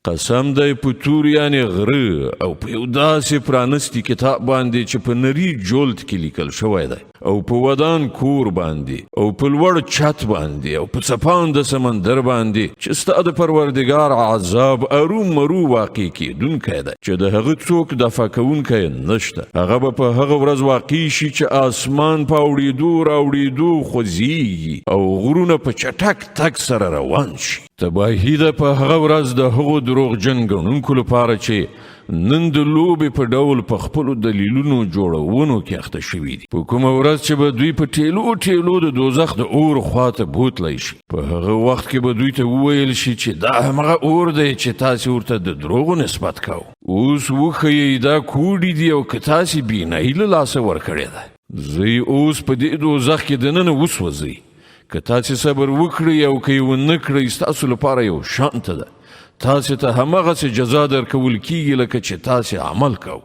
قسم دی په تور یعنی غره او په یو داسې پرانستی کتاب باندې چې په نری جولد کې لیکل شوی دی او په ودان کور باندې او په لوړ چت باندې او په څپان د سمندر باندې چې ستا د پروردګار عذاب ارو مرو واقع کیدونکی دی چې د هغه څوک دفع کوونکی نشته. هغه به په هغه ورځ واقع شي چې اسمان په اوړېدو راوړېدو خوځېږي او غرونه په چټک تګ سره روان شي. تباهي ده په هغه ورځ د هغو دروغجن ګڼونکو لپاره چې نن د لوبې په ډول په خپلو دلیلونو جوړونو کې اخته شوي دي. په کومه ورځ چې به دوی په ټیلو ټیلو د دوزخ د اور خواته بوتلی شي، په هغه وخت کې به دوی ته وویل شي چې دا همغه اور دی چې تاسې ورته د دروغو نسبت کوو. اوس وښیئ دا کوډې دي او که تاسې بینایي له لاسه ورکړې ده. زه اوس په دې دوزخ کې دننه وسوځئ. که تاسې صبر وکړئ او که یې ونه کړئ ستاسو لپاره یو شانته ده. تاسې ته همغسې جزا درکول کیږي لکه چې تاسې عمل کوو.